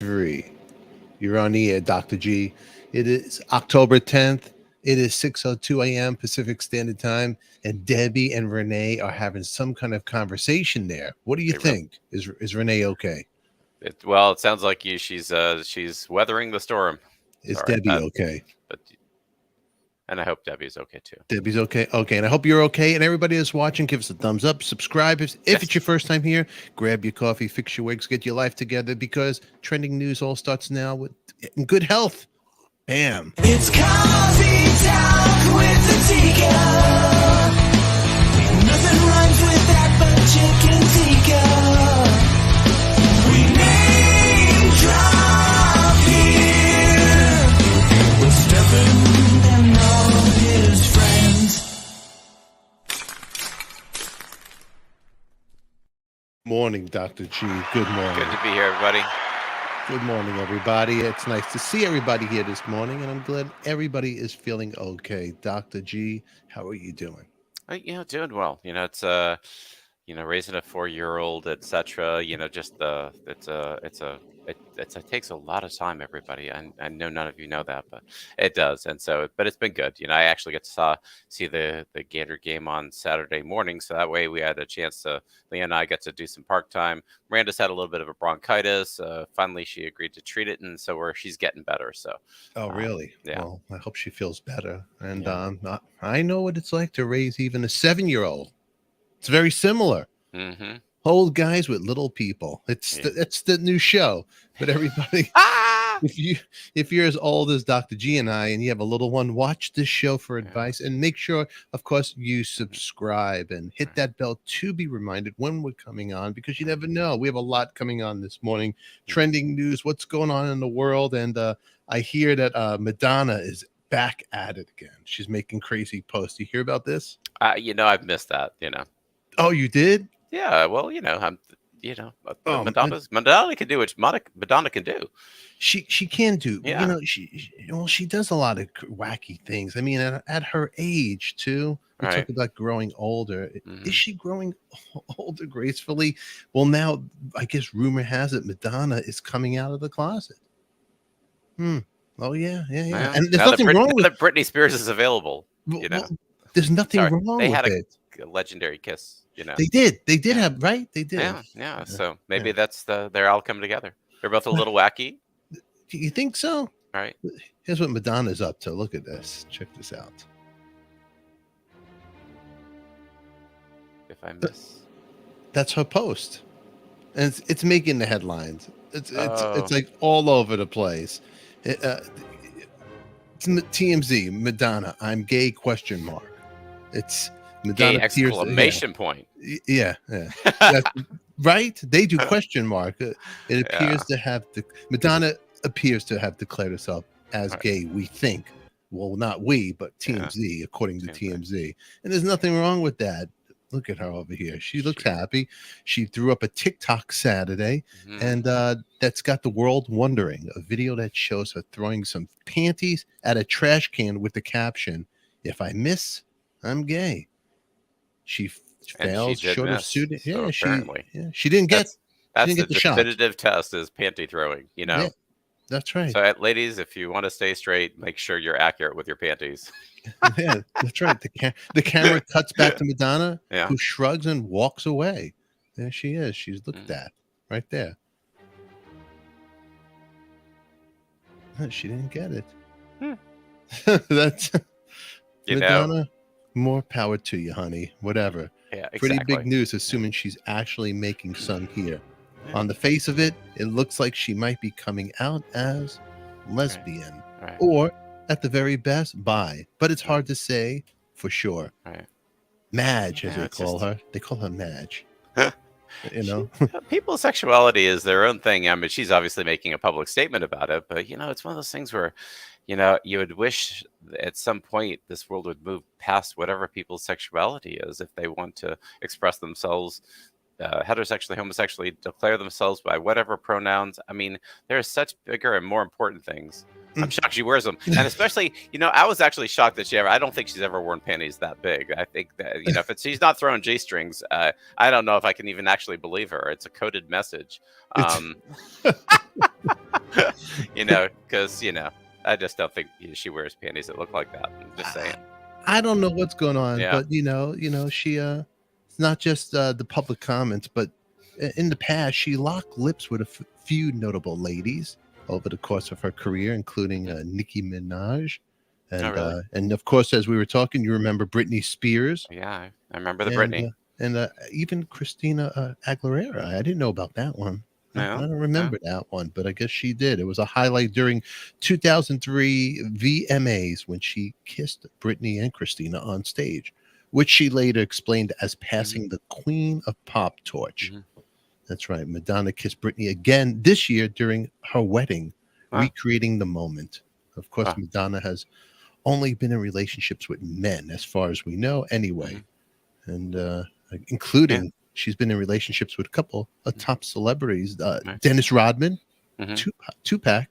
Three. You're on the air, Dr. G. It is October 10th. It is 6:02 a.m. Pacific Standard Time, and Debbie and Renee are having some kind of conversation there. What do you They really, think? Is Renee okay? well, it sounds like she's weathering the storm. Is Sorry, Debbie okay? but and I hope Debbie's okay too. Debbie's okay. Okay, and I hope you're okay. And everybody that's watching, give us a thumbs up, subscribe. If Yes. it's your first time here, grab your coffee, fix your wigs, get your life together because trending news all starts now with in good health. Bam. It's coffee talk with the Tika. Nothing rhymes with that but chicken tikka. We name drop here with Stephen and all his friends. Morning, Dr. G. Good morning. Good to be here, everybody. Good morning, everybody. It's nice to see everybody here this morning, and I'm glad everybody is feeling okay. Dr. G, how are you doing? Doing well. It's raising a 4-year-old, etc. It takes a lot of time, everybody. I know none of you know that, but it does. And so, but it's been good. I actually get to see the Gator game on Saturday morning, so that way we had a chance to. Leah and I got to do some park time. Miranda's had a little bit of a bronchitis. Finally, she agreed to treat it, and so she's getting better. So. Oh, really? Yeah. Well, I hope she feels better. And Yeah. I know what it's like to raise even a 7-year-old. It's very similar. Mm-hmm. Old guys with little people. It's the new show. But everybody, if you're as old as Dr. G and I, and you have a little one, watch this show for advice and make sure, of course, you subscribe and hit that bell to be reminded when we're coming on, because you never know. We have a lot coming on this morning. Trending news, what's going on in the world, and I hear that Madonna is back at it again. She's making crazy posts. You hear about this? I've missed that. Oh, you did? Yeah. Well, Madonna can do what Madonna can do. She can do. Yeah. She does a lot of wacky things. I mean, at her age too. We talk about growing older. Mm-hmm. Is she growing older gracefully? Well, now I guess rumor has it Madonna is coming out of the closet. Oh yeah. And there's nothing wrong with that. Britney Spears is available. There's nothing wrong they with had it. A legendary kiss. They did have, right? They did. Yeah. So maybe that's they're all coming together. They're both a little wacky. Do you think so? All right. Here's what Madonna's up to. Look at this. Check this out. If I miss, that's her post, and it's making the headlines. It's like all over the place. It's TMZ. Madonna, I'm gay? ? It's Madonna gay exclamation point. Yeah. Right? They do ? It appears to have Madonna appears to have declared herself as gay. We think. Well, not we, but TMZ, according to TMZ. And there's nothing wrong with that. Look at her over here. She looks happy. She threw up a TikTok Saturday, and that's got the world wondering. A video that shows her throwing some panties at a trash can with the caption, "If I miss, I'm gay." She failed short of suiting. So she didn't get. That's the definitive test is panty throwing. Yeah, that's right. So, ladies, if you want to stay straight, make sure you're accurate with your panties. Yeah, that's right. The camera cuts back to Madonna, who shrugs and walks away. There she is. She's looked at right there. She didn't get it. That's Madonna. More power to you, honey. Whatever. Yeah, exactly. Pretty big news, assuming she's actually making some here. On the face of it, it looks like she might be coming out as lesbian, or at the very best, bi. But it's hard to say for sure. Madge, as they call her. They call her Madge. People's sexuality is their own thing. I mean, she's obviously making a public statement about it, but it's one of those things where, you would wish at some point this world would move past whatever people's sexuality is. If they want to express themselves heterosexually, homosexually, declare themselves by whatever pronouns. I mean, there are such bigger and more important things. I'm shocked she wears them. And especially, I was actually shocked that I don't think she's ever worn panties that big. I think that, if she's not throwing G-strings, I don't know if I can even actually believe her. It's a coded message. because I just don't think she wears panties that look like that. I'm just saying. I don't know what's going on, Yeah. but she it's not just the public comments, but in the past she locked lips with a few notable ladies over the course of her career, including Nicki Minaj, Oh, really? and of course, as we were talking, you remember Britney Spears, Yeah, I remember the and Britney. even Christina Aguilera. I didn't know about that one. I No, don't remember that one, but I guess she did. It was a highlight during 2003 VMAs when she kissed Britney and Christina on stage, which she later explained as passing the Queen of Pop torch. That's right. Madonna kissed Britney again this year during her wedding, recreating the moment. Of course, Madonna has only been in relationships with men, as far as we know, anyway, and including she's been in relationships with a couple of top celebrities: Dennis Rodman, Tupac.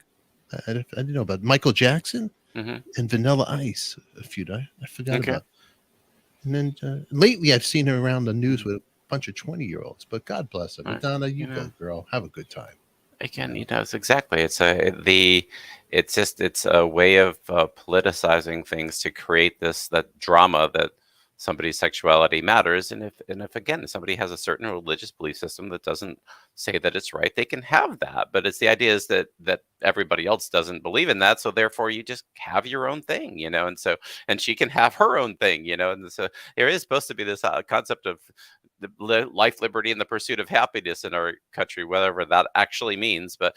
I didn't know about Michael Jackson and Vanilla Ice. A few I forgot about. And then lately, I've seen her around the news with a bunch of 20-year-olds. But God bless her, Madonna. You go, girl. Have a good time. Again, it's exactly. It's a way of politicizing things to create that drama that somebody's sexuality matters, and if again somebody has a certain religious belief system that doesn't say that it's right, they can have that. But it's the idea is that everybody else doesn't believe in that, so therefore you just have your own thing, and she can have her own thing, and so there is supposed to be this concept of life, liberty, and the pursuit of happiness in our country, whatever that actually means. But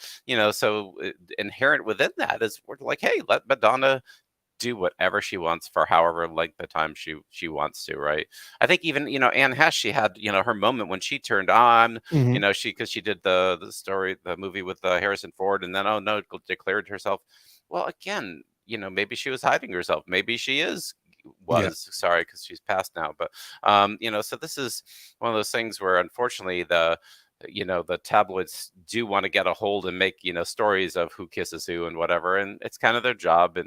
so inherent within that is we're like, hey, let Madonna do whatever she wants for however length of time she wants to, right? I think even Anne Hesh, she had her moment when she turned on, because she did the movie with Harrison Ford, and then declared herself. Well, again, maybe she was hiding herself. Maybe she was sorry, because she's passed now. But so this is one of those things where unfortunately the tabloids do want to get a hold and make stories of who kisses who and whatever, and it's kind of their job.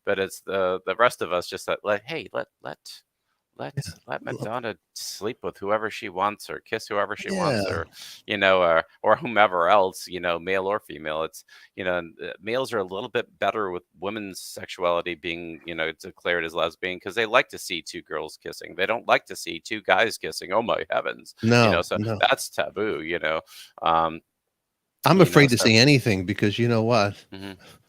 But it's the rest of us just that let Madonna sleep with whoever she wants or kiss whoever she wants, or or whomever else, male or female. It's males are a little bit better with women's sexuality being declared as lesbian, because they like to see two girls kissing. They don't like to see two guys kissing. Oh my heavens. No, that's taboo. I'm afraid to say anything because you know what?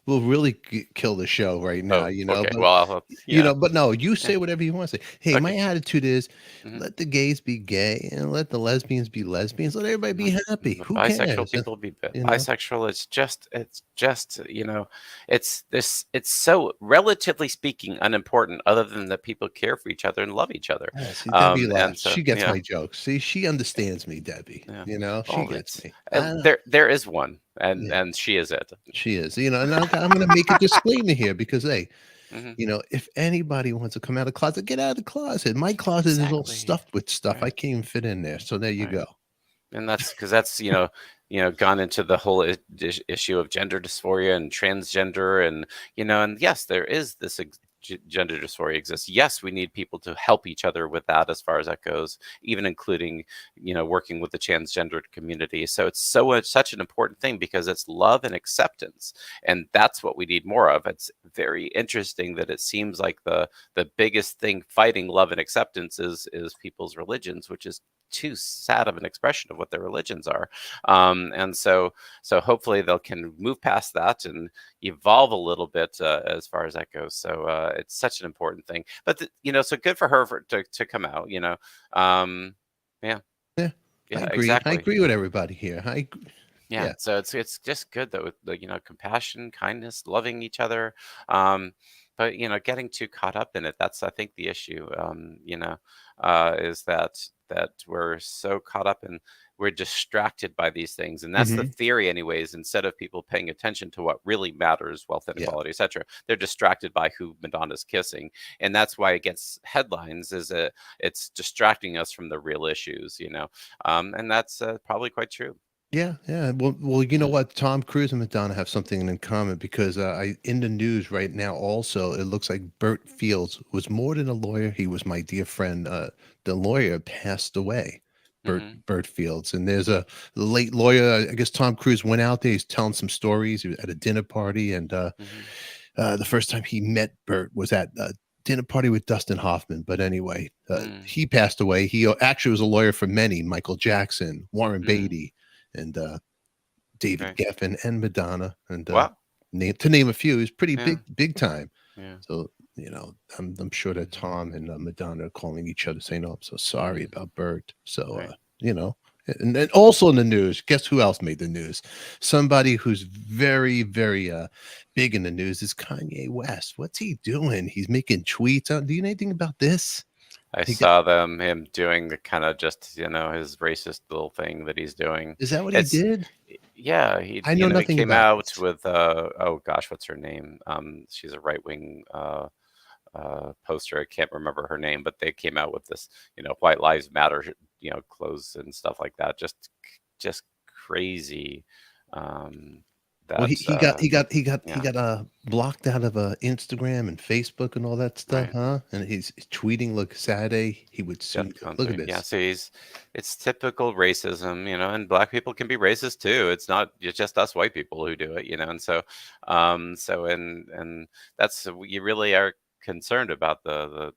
We'll really kill the show right now, Okay. But, Well, but no, you say whatever you want to say. Hey, my attitude is let the gays be gay and let the lesbians be lesbians. Let everybody be happy. Who bisexual cares? people be bisexual. It's just it's so relatively speaking unimportant, other than that people care for each other and love each other. See, Debbie laughs. So, she gets my jokes. See, she understands me, Debbie. She gets me. There is one, and she is it. She is. And I'm going to make a disclaimer here because, hey, if anybody wants to come out of the closet, get out of the closet. My closet is all stuffed with stuff. I can't even fit in there. So there you go. And that's because that's gone into the whole issue of gender dysphoria and transgender, and and yes, there is this gender dysphoria exists. Yes, we need people to help each other with that as far as that goes, even including working with the transgender community. So it's such an important thing because it's love and acceptance, and that's what we need more of. It's very interesting that it seems like the biggest thing fighting love and acceptance is people's religions, which is too sad of an expression of what their religions are. And so hopefully they can move past that and evolve a little bit as far as that goes. So it's such an important thing. But so good for her to come out. I agree. Exactly. I agree with everybody here. So it's just good that with compassion, kindness, loving each other. But getting too caught up in it, that's I think the issue. Is that we're so caught up and we're distracted by these things, and that's the theory anyways. Instead of people paying attention to what really matters, wealth inequality, etc., they're distracted by who Madonna's kissing, and that's why it gets headlines. It's distracting us from the real issues, and that's probably quite true. Yeah. Well, you know what? Tom Cruise and Madonna have something in common because in the news right now also, it looks like Burt Fields was more than a lawyer. He was my dear friend. The lawyer passed away. Mhm. Burt Fields. And there's a late lawyer. I guess Tom Cruise went out there. He's telling some stories. He was at a dinner party, and Mhm. the first time he met Burt was at a dinner party with Dustin Hoffman. But anyway, Mm. he passed away. He actually was a lawyer for many: Michael Jackson, Warren Mm. Beatty, and David Okay. Geffen, and Madonna, and Wow. to name a few. He was pretty Yeah. big time. Yeah. So I'm sure that Tom and Madonna are calling each other saying, "Oh, I'm so sorry Mhm. about Bert." So Right. and then also in the news, guess who else made the news? Somebody who's very, very big in the news is Kanye West. What's he doing? He's making tweets. Do you know anything about this? I He got- saw him doing the kind of just, his racist little thing that he's doing. Is that what he It's did? yeah, I know he nothing came about out this. with oh gosh, what's her name? She's a right-wing poster. I can't remember her name, but they came out with this, White Lives Matter, clothes and stuff like that. Just crazy. Um, Well, that he yeah, got blocked out of Instagram and Facebook and all that stuff, right. huh? And he's tweeting. Look, Saturday he would soon. DEFCON Look at 3. Yeah, this. so it's typical racism, and black people can be racist too. It's just us white people who do it, and and that's you really are concerned about the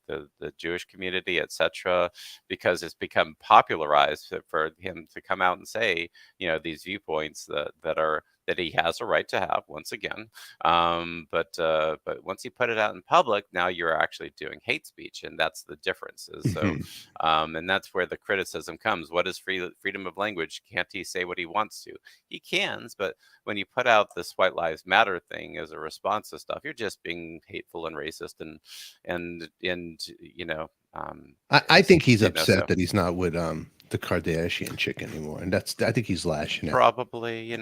Jewish community, etc., because it's become popularized for him to come out and say, these viewpoints that he has a right to have once again. But once you put it out in public, now you're actually doing hate speech, and that's the difference. Is so Mhm. and that's where the criticism comes. What is freedom of language? Can't he say what he wants to? He can, but when you put out this White Lives Matter thing as a response to stuff, you're just being hateful and racist, and I think he's upset so. that he's not with the Kardashian chick anymore, and I think he's lashing out. Probably,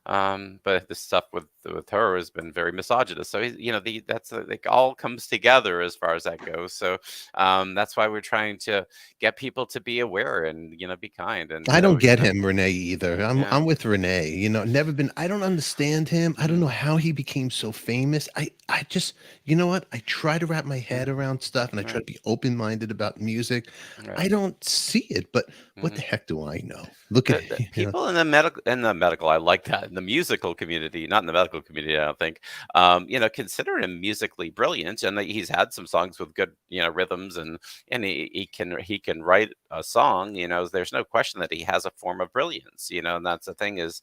but the stuff with her has been very misogynist. So he's, that's like all comes together as far as that goes. So that's why we're trying to get people to be aware and be kind and I don't get him, Renee, either. yeah. I'm with Renee. Never been. I don't understand him. I don't Hmm. know how he became so famous. I just, you know what? I try to wrap my Yeah. head around stuff, and I try Right. to be open minded about music. Right. I don't see it, but what Hmm. the heck do I know? Look at The you know. people in the medical, I like that, in the musical community, not in the medical community, I don't think, consider him musically brilliant, and that he's had some songs with good, rhythms, and he can write a song. There's no question that he has a form of brilliance. And that's the thing is,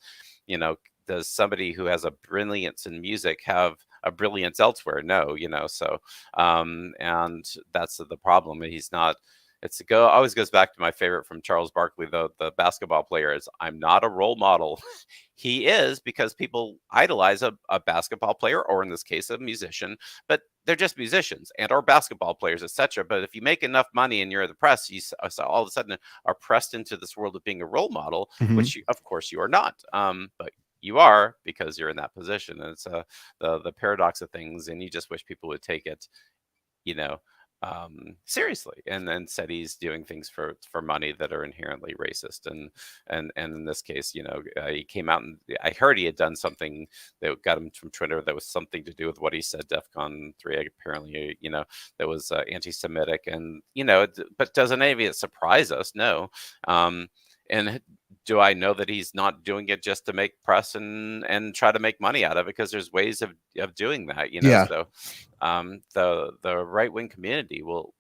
you know, does somebody who has a brilliance in music have a brilliance elsewhere? No, so and that's the problem. He's not. Always goes back to my favorite from Charles Barkley, the basketball player, is I'm not a role model. He is, because people idolize a basketball player, or in this case, a musician, but they're just musicians and or basketball players, etc. But if you make enough money and you're in the press, so all of a sudden are pressed into this world of being a role model, Mhm. which of course you are not. But you are, because you're in that position. And it's the paradox of things, and you just wish people would take it, you know, seriously, and then said he's doing things for money that are inherently racist, and in this case, he came out, and I heard he had done something that got him from Twitter that was something to do with what he said, DEFCON 3, apparently, that was anti-Semitic, and but doesn't any of it surprise us? No. And do I know that he's not doing it just to make press and try to make money out of it? Because there's ways of doing that, Yeah. So the right wing community will,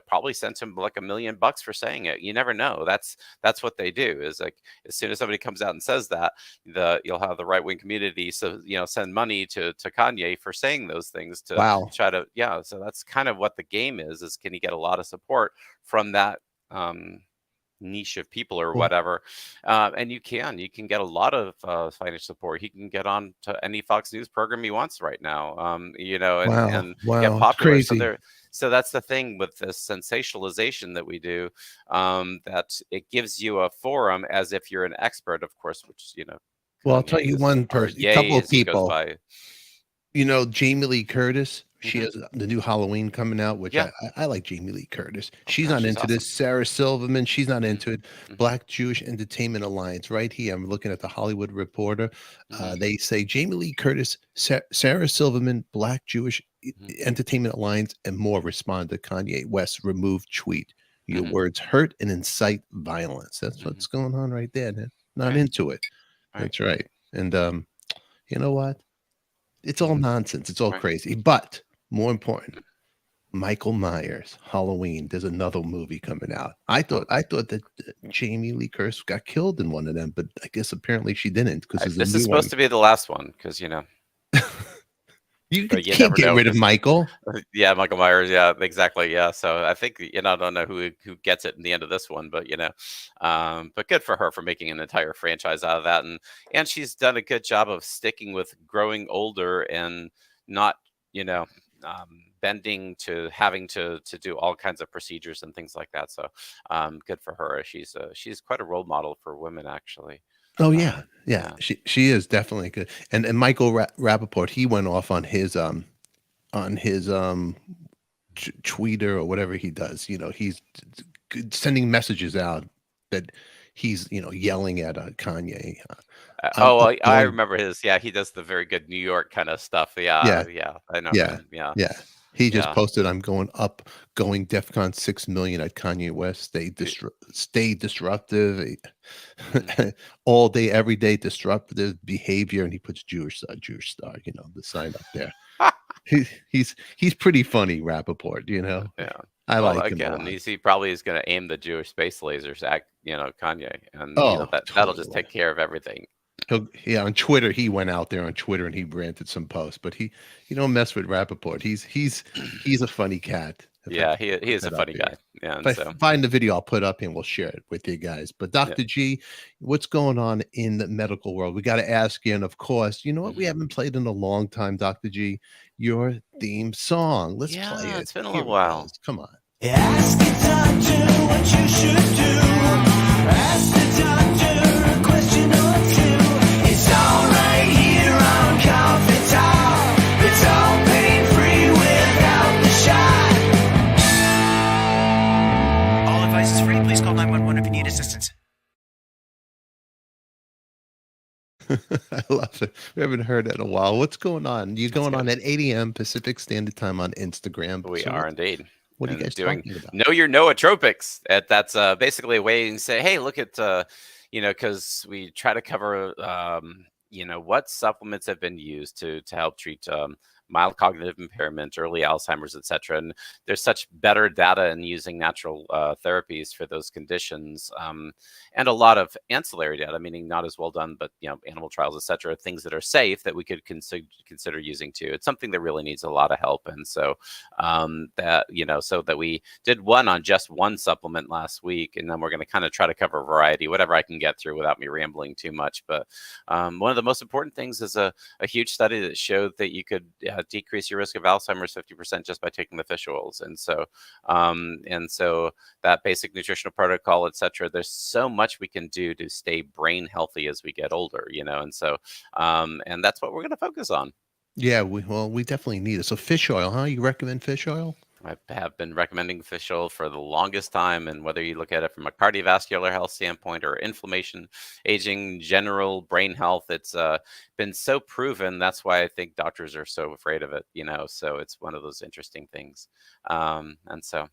probably send him like $1 million for saying it. You never know. That's what they do. Is like, as soon as somebody comes out and says that, you'll have the right wing community, so send money to Kanye for saying those things to Wow. try to, yeah. So that's kind of what the game is can he get a lot of support from that niche of people or Well, whatever. And you can get a lot of financial support. He can get on to any Fox News program he wants right now, wow. and get Wow. It's popular. crazy. So that's the thing with this sensationalization that we do, that it gives you a forum as if you're an expert, of course, which Well, I'll tell Kanye you is, one or person, a Ye couple of as he goes people. by. Jamie Lee Curtis. She Hmm. has the new Halloween coming out, which Yeah. I like Jamie Lee Curtis. Oh She's gosh, not she's into awesome. this. Sarah Silverman, she's not Hmm. into it. Hmm. Black Jewish Entertainment Alliance, right here. I'm looking at the Hollywood Reporter. Hmm. They say Jamie Lee Curtis, Sarah Silverman, Black Jewish Hmm. Entertainment Alliance, and more respond to Kanye West's removed tweet. Your Mhm. words hurt and incite violence. That's what's going on right there. Man. Not Right. into it. Right. That's right. And you know what? It's all Mhm. nonsense. It's all Right. crazy. But more important, Michael Myers, Halloween. There's another movie coming out. I Oh, thought that Jamie Lee Curtis got killed in one of them, but I guess apparently she didn't because there's a this is new one. supposed to be the last one because You but you can't never get know rid of 'cause Michael. yeah, Michael Myers, yeah, exactly, yeah, so I think, I don't know who gets it in the end of this one, but, but good for her for making an entire franchise out of that, and she's done a good job of sticking with growing older and not, you know, bending to having to do all kinds of procedures and things like that, so, good for her. She's quite a role model for women, actually. Oh yeah, yeah. Yeah. She is definitely good. And Michael Rappaport, he went off on his tweeter or whatever he does. He's sending messages out that he's yelling at Kanye. I'm Oh, up well, I going. remember his yeah, he does the very good New York kinda stuff. Yeah, Yeah, yeah, I know yeah, him. Yeah, yeah. He just yeah. posted, "I'm going up, going DEFCON 6 million at Kanye West. Y Stay disruptive, mhm. all day, every day, disruptive behavior." And he puts Jewish star, the sign up there. He's pretty funny, Rappaport. Yeah. I Well, like him a again, lot. he probably is gonna aim the Jewish space lasers at, Kanye, and, Oh, that'll just totally. take care of everything. Yeah, on Twitter, he went out there on Twitter and he ranted some posts, but you don't mess with Rappaport. He's a funny cat. If I Yeah, can he put is a that up funny here. guy. Yeah, If and I so find the video, I'll put up and we'll share it with you guys. But yeah. Dr. G, what's going on in the medical world? We got to ask you, and of course, you know what we Mhm. haven't played in a long time, Dr. G? Your theme song. Let's play Yeah, it. it's been a Here little it goes. while. Come on. Ask the doctor what you should do. Ask the doctor a question or two. It's all right here on Coffee Talk. It's all pain free without the shot. All advice is free. Please call 911 if you need assistance. I love it. We haven't heard it in a while. What's going on? You're That's going good. on at 8 a.m. Pacific Standard Time on Instagram. We So are indeed. what are you And guys doing talking about? know your nootropics. That's basically a way to say, hey, look at because we try to cover what supplements have been used to help treat mild cognitive impairment, early Alzheimer's, etc. And there's such better data in using natural therapies for those conditions, and a lot of ancillary data, meaning not as well done, but animal trials, etc. Things that are safe that we could consider using too. It's something that really needs a lot of help, and so so that we did one on just one supplement last week, and then we're going to kind of try to cover a variety, whatever I can get through without me rambling too much. But one of the most important things is a huge study that showed that you could decrease your risk of Alzheimer's 50% just by taking the fish oils, and so that basic nutritional protocol, etc. There's so much we can do to stay brain healthy as we get older, and so and that's what we're going to focus on. Yeah, we definitely need it. So fish oil, huh? You recommend fish oil? I have been recommending fish oil for the longest time, and whether you look at it from a cardiovascular health standpoint or inflammation, aging, general brain health, it's been so proven. That's why I think doctors are so afraid of it. So it's one of those interesting things, and so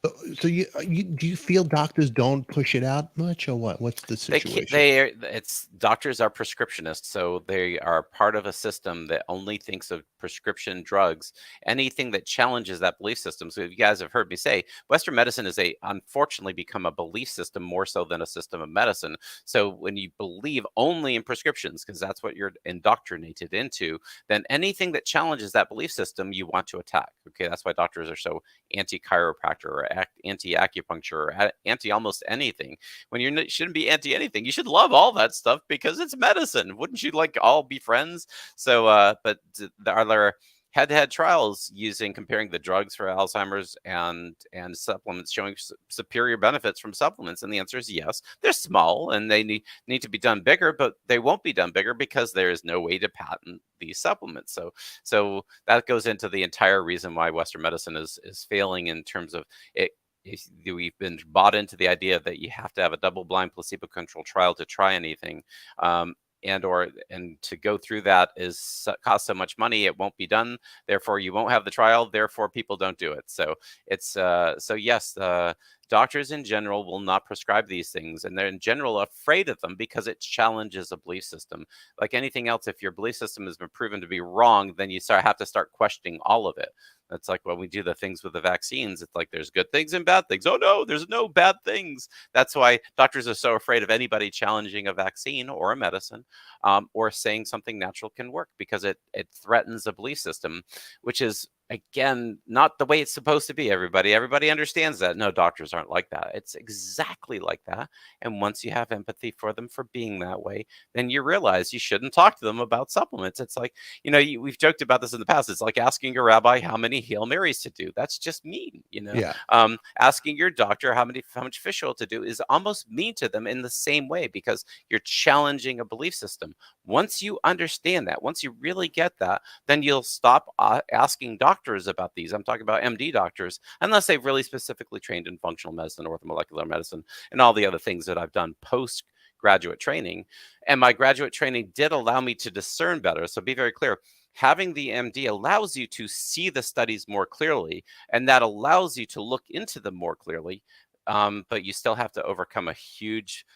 So do you feel doctors don't push it out much, or what? What's the situation? it's doctors are prescriptionists, so they are part of a system that only thinks of prescription drugs. Anything that challenges that belief system. So you guys have heard me say, Western medicine is unfortunately become a belief system more so than a system of medicine. So when you believe only in prescriptions, because that's what you're indoctrinated into, then anything that challenges that belief system, you want to attack. Okay, that's why doctors are so anti-chiropractor or anti-acupuncture or anti almost anything when you shouldn't be anti anything. You should love all that stuff because it's medicine. Wouldn't you like all be friends? So, but are there head-to-head trials comparing the drugs for Alzheimer's and supplements showing superior benefits from supplements? And the answer is yes. They're small and they need to be done bigger, but they won't be done bigger because there is no way to patent these supplements. So that goes into the entire reason why Western medicine is failing in terms of it. We've been bought into the idea that you have to have a double-blind placebo-controlled trial to try anything, and to go through that costs so much money, it won't be done. Therefore, you won't have the trial. Therefore, people don't do it. So it's so yes, doctors in general will not prescribe these things, and they're in general afraid of them because it challenges a belief system. Like anything else, if your belief system has been proven to be wrong, then you have to start questioning all of it. That's like when we do the things with the vaccines. It's like there's good things and bad things. Oh no, there's no bad things. That's why doctors are so afraid of anybody challenging a vaccine or a medicine, or saying something natural can work, because it threatens a belief system, which is, again, not the way it's supposed to be. Everybody understands that. No, doctors aren't like that. It's exactly like that. And once you have empathy for them for being that way, then you realize you shouldn't talk to them about supplements. It's like, we've joked about this in the past. It's like asking a rabbi how many Hail Marys to do. That's just mean. Yeah. Asking your doctor how much fish oil to do is almost mean to them in the same way, because you're challenging a belief system. Once you understand that, once you really get that, then you'll stop asking doctors about these. I'm talking about MD doctors, unless they've really specifically trained in functional medicine, orthomolecular medicine, and all the other things that I've done post-graduate training. And my graduate training did allow me to discern better. So be very clear. Having the MD allows you to see the studies more clearly, and that allows you to look into them more clearly. But you still have to overcome a huge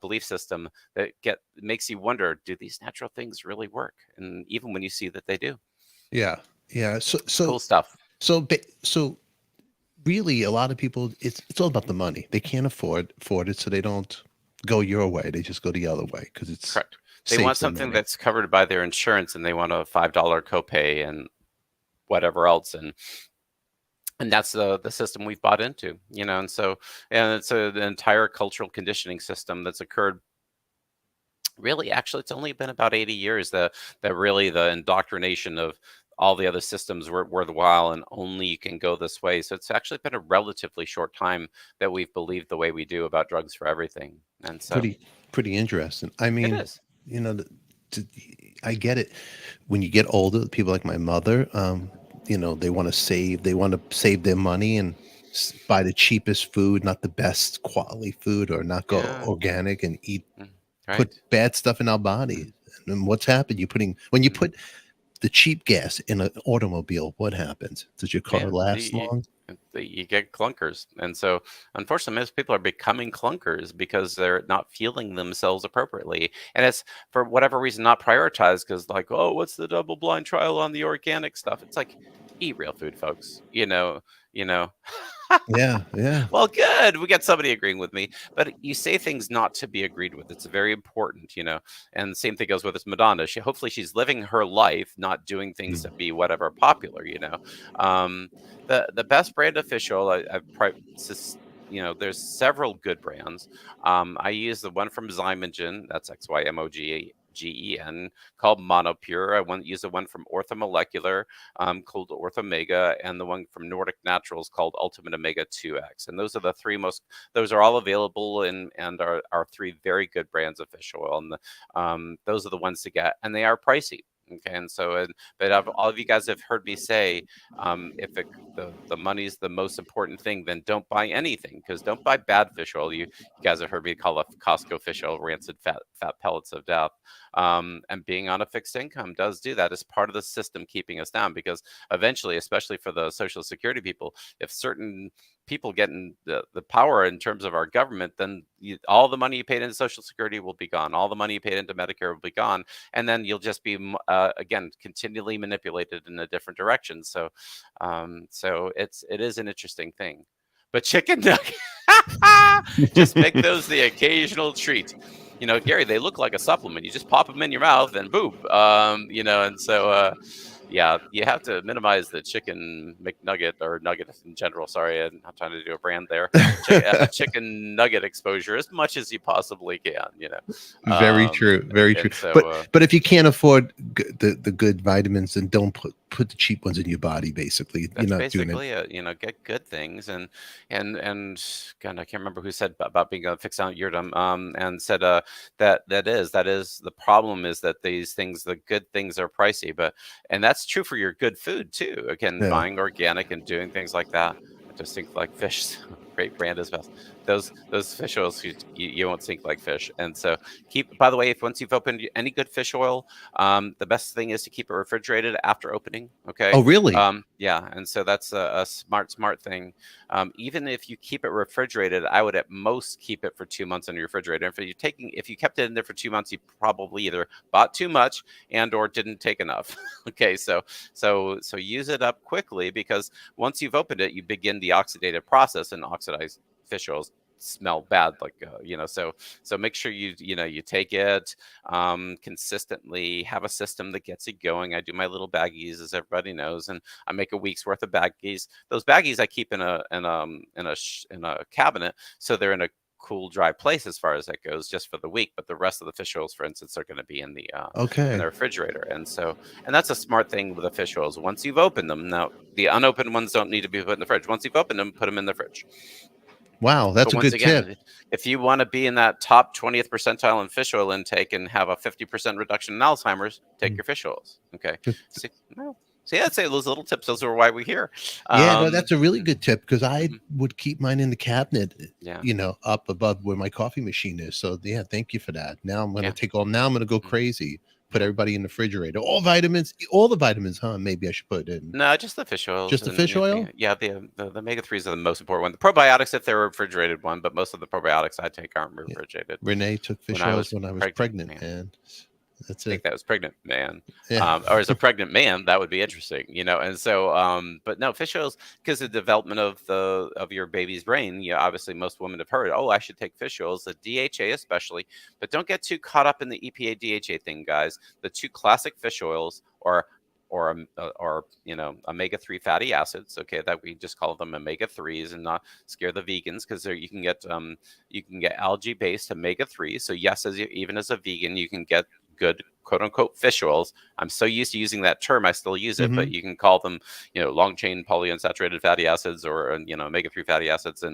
belief system that makes you wonder, do these natural things really work? And even when you see that they do. Yeah. So Cool stuff. So really, a lot of people, it's all about the money. They can't afford it, so they don't go your way. They just go the other way because it's correct. They want something that's covered by their insurance, and they want a $5 copay and whatever else, and that's the system we've bought into, and so, and it's an entire cultural conditioning system that's occurred. Really, actually, it's only been about 80 years that really the indoctrination of all the other systems were worthwhile, and only you can go this way. So it's actually been a relatively short time that we've believed the way we do about drugs for everything. And so pretty interesting. I mean, it is. I get it. When you get older, people like my mother, they want to save their money and buy the cheapest food, not the best quality food, or not go organic and eat, put bad stuff in our body. And what's happened? When you put the cheap gas in an automobile, what happens? Does your car last long? You get clunkers. And so, unfortunately, most people are becoming clunkers because they're not feeling themselves appropriately. And it's, for whatever reason, not prioritized, because like, oh, what's the double-blind trial on the organic stuff? It's like, eat real food, folks. Yeah. Well, good. We got somebody agreeing with me. But you say things not to be agreed with. It's very important, And the same thing goes with this Madonna. Hopefully she's living her life, not doing things to be whatever popular, The best brand of fish oil, there's several good brands. I use the one from Zymogen, that's XYMOGEN, called Monopure. I use the one from Orthomolecular, called Orthomega, and the one from Nordic Naturals called Ultimate Omega 2X. And those are the three those are all available and are three very good brands of fish oil. And those are the ones to get, and they are pricey. Okay, and so, but all of you guys have heard me say, if the money's the most important thing, then don't buy anything, because don't buy bad fish oil. You guys have heard me call a Costco fish oil rancid fat pellets of death. And being on a fixed income does do that as part of the system keeping us down, because eventually, especially for the Social Security people, if certain people get in the power in terms of our government, then all the money you paid into Social Security will be gone. All the money you paid into Medicare will be gone. And then you'll just be, again, continually manipulated in a different direction. So it is an interesting thing. But chicken nugget, just make those the occasional treat. Gary, they look like a supplement. You just pop them in your mouth and boop. And so, yeah, you have to minimize the chicken McNugget, or nugget in general. Sorry, I'm not trying to do a brand there. Chicken nugget exposure as much as you possibly can. Very true, very true. So, but if you can't afford the good vitamins, then don't put the cheap ones in your body. Basically, that's you're not basically doing it. Get good things, and God, I can't remember who said about being a fixed out yurt, and said that is the problem, is that these things, the good things, are pricey, and that's true for your good food too. Again, buying organic and doing things like that. I just think like fish. great brand as well. Those fish oils you won't sink like fish. And so by the way, if once you've opened any good fish oil, the best thing is to keep it refrigerated after opening. Okay. Oh, really? Yeah, and so that's a smart thing. Even if you keep it refrigerated, I would at most keep it for 2 months on your refrigerator. If you kept it in there for 2 months, you probably either bought too much or didn't take enough. Okay, so use it up quickly, because once you've opened it, you begin the oxidative process, and oxidized fish oils smell bad, like so make sure you take it consistently, have a system that gets it going. I do my little baggies, as everybody knows, and I make a week's worth of baggies. Those baggies I keep in a cabinet, so they're in a cool, dry place as far as that goes, just for the week. But the rest of the fish oils, for instance, are going to be in the refrigerator. And that's a smart thing with the fish oils. Once you've opened them, now the unopened ones don't need to be put in the fridge. Once you've opened them, put them in the fridge. Wow, that's a good tip. If you want to be in that top 20th percentile in fish oil intake and have a 50% reduction in Alzheimer's, take your fish oils. Okay. See, I'd say those little tips, those are why we're here. Yeah, no, that's a really good tip, because I would keep mine in the cabinet, Yeah. Up above where my coffee machine is. So yeah, thank you for that. Now I'm going to now I'm going to go crazy. Put everybody in the refrigerator. All the vitamins, huh? Maybe I should put in. No, just the fish oils. Just the fish oil? Yeah, the omega-3s are the most important one. The probiotics, if they're a refrigerated one, but most of the probiotics I take aren't refrigerated. Renee took fish oils when I was pregnant, and that's I think that was pregnant man. Yeah. Or as a pregnant man, that would be interesting, And so, but no, fish oils, because the development of your baby's brain, obviously most women have heard, I should take fish oils, the DHA especially, but don't get too caught up in the EPA DHA thing, guys. The two classic fish oils or omega-3 fatty acids, okay, that we just call them omega-3s and not scare the vegans, because you can get algae-based omega-3. So yes, even as a vegan, you can get good quote unquote fish oils. I'm so used to using that term, I still use it, but you can call them, long chain polyunsaturated fatty acids, or omega-3 fatty acids,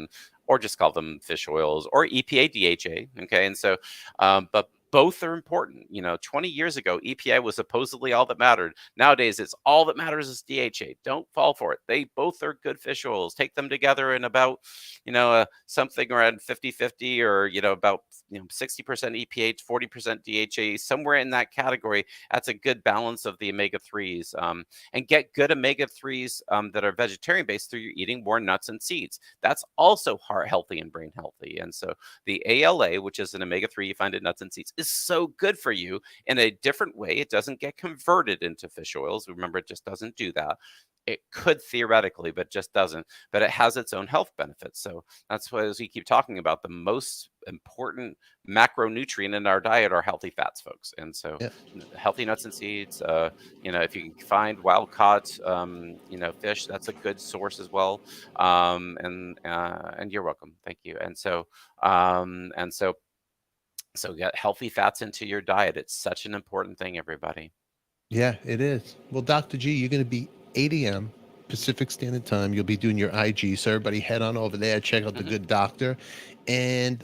or just call them fish oils, or EPA DHA. Okay, and so, but both are important. 20 years ago, EPA was supposedly all that mattered. Nowadays, it's all that matters is DHA. Don't fall for it. They both are good fish oils. Take them together in about, something around 50-50, or, about 60% EPA, 40% DHA, somewhere in that category. That's a good balance of the omega-3s. And get good omega-3s that are vegetarian based through your eating more nuts and seeds. That's also heart healthy and brain healthy. And so the ALA, which is an omega-3 you find in nuts and seeds, is so good for you in a different way. It doesn't get converted into fish oils. Remember, it just doesn't do that. It could theoretically, but just doesn't. But it has its own health benefits. So that's why, as we keep talking about, the most important macronutrient in our diet are healthy fats, folks. And so healthy nuts and seeds, if you can find wild caught, fish, that's a good source as well. And you're welcome. Thank you. So get healthy fats into your diet. It's such an important thing, everybody. Yeah, it is. Well, Dr. G, you're going to be 8 a.m. Pacific Standard Time. You'll be doing your IG. So everybody head on over there, check out the good doctor. And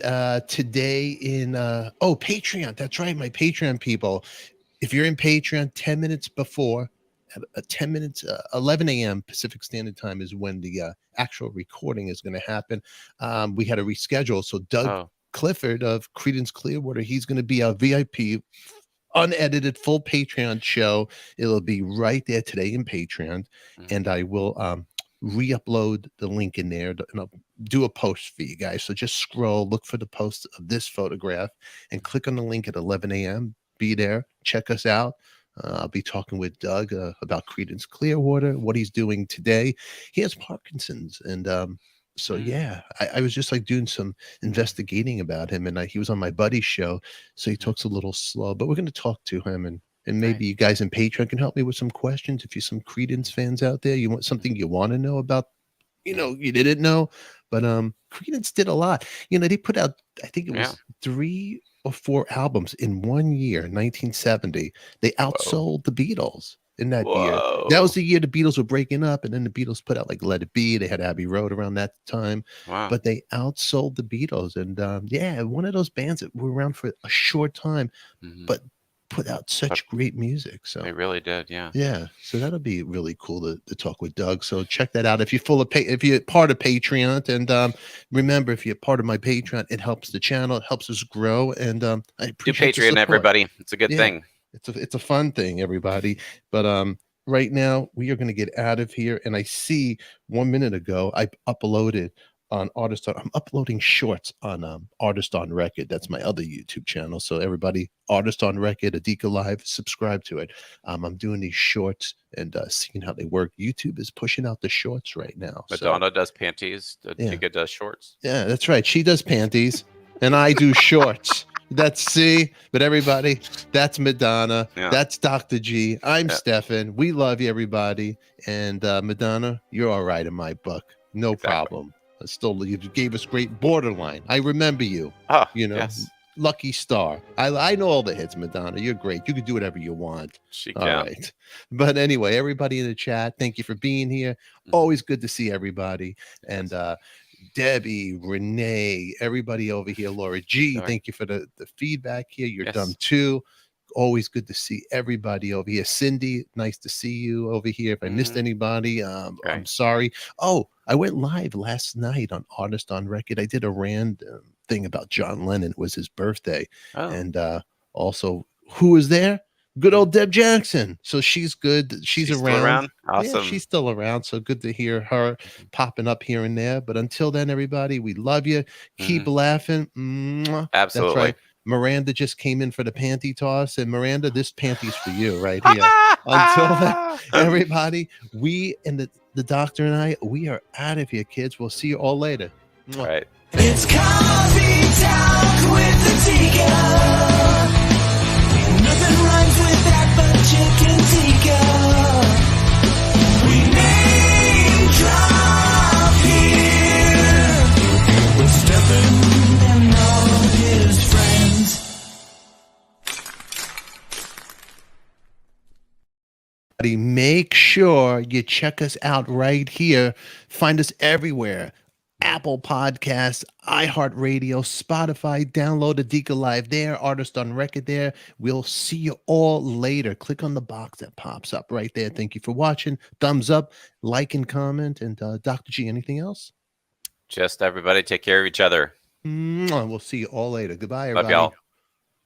today in, Patreon. That's right, my Patreon people. If you're in Patreon, 10 minutes before, 10 minutes, 11 a.m. Pacific Standard Time is when the actual recording is going to happen. We had to reschedule. So Doug Clifford of Creedence Clearwater, he's going to be our VIP unedited full Patreon show. It'll be right there today in Patreon, and I will re-upload the link in there, and I'll do a post for you guys. So just scroll, look for the post of this photograph, and click on the link at 11 a.m. Be there, check us out. I'll be talking with Doug about Creedence Clearwater, what he's doing today. He has Parkinson's, and so yeah, I was just like doing some investigating about him, and he was on my buddy's show, so he talks a little slow, but we're going to talk to him, and maybe you guys in Patreon can help me with some questions. If you're some Creedence fans out there, you want something you want to know about, you didn't know, but Creedence did a lot. They put out, I think it was 3 or 4 albums in 1 year, 1970. They outsold the Beatles in that year. That was the year the Beatles were breaking up, and then the Beatles put out like Let It Be. They had Abbey Road around that time. But they outsold the Beatles, and one of those bands that were around for a short time, but put out such great music. So They really did, yeah. yeah, so that'll be really cool to talk with Doug. So check that out if you're if you're part of Patreon, and remember, if you're part of my Patreon, it helps the channel, it helps us grow, and I Do appreciate the Patreon, support. everybody. It's a good Yeah. thing. It's a fun thing, everybody. But right now we are going to get out of here. And I see 1 minute ago I uploaded on Artist I'm uploading shorts on Artist on Record. That's my other YouTube channel. So everybody, Artist on Record, ADIKA Live, subscribe to it. I'm doing these shorts and seeing how they work. YouTube is pushing out the shorts right now. Madonna does panties. ADIKA does shorts. Yeah, that's right. She does panties and I do shorts. But everybody, that's Madonna. Yeah. That's Dr. G. I'm Stefan. We love you, everybody. And Madonna, you're all right in my book. No problem. Still, you gave us great Borderline. I remember you. Oh, Yes. Lucky Star. I know all the hits, Madonna. You're great. You can do whatever you want. She all can. right. But anyway, everybody in the chat, thank you for being here. Always good to see everybody. And Debbie, Renee, everybody over here, Laura G, thank you for the feedback here. You're dumb too. Always good to see everybody over here. Cindy, nice to see you over here. If I missed anybody, I'm sorry. Oh, I went live last night on Artist on Record. I did a random thing about John Lennon. It was his birthday. And also, who was there? Good old Deb Jackson. So she's good. She's around. Still around? Awesome. Yeah, she's still around. So good to hear her popping up here and there. But until then, everybody, we love you. Keep laughing. Mwah. Absolutely. That's right. Miranda just came in for the panty toss. And Miranda, this panty's for you right here. Until then, everybody, we and the doctor and I, we are out of here, kids. We'll see you all later. All right. It's coffee talk with the Tika. Nothing rhymes with that but chicken tikka. We name drop here with Stefan and all his friends. Make sure you check us out right here. Find us everywhere. Apple Podcasts, iHeartRadio, Spotify. Download ADIKA Live there, Artist on Record there. We'll see you all later. Click on the box that pops up right there. Thank you for watching. Thumbs up, like, and comment. And Dr. G, anything else? Just everybody take care of each other. We'll see you all later. Goodbye, Love everybody. y'all.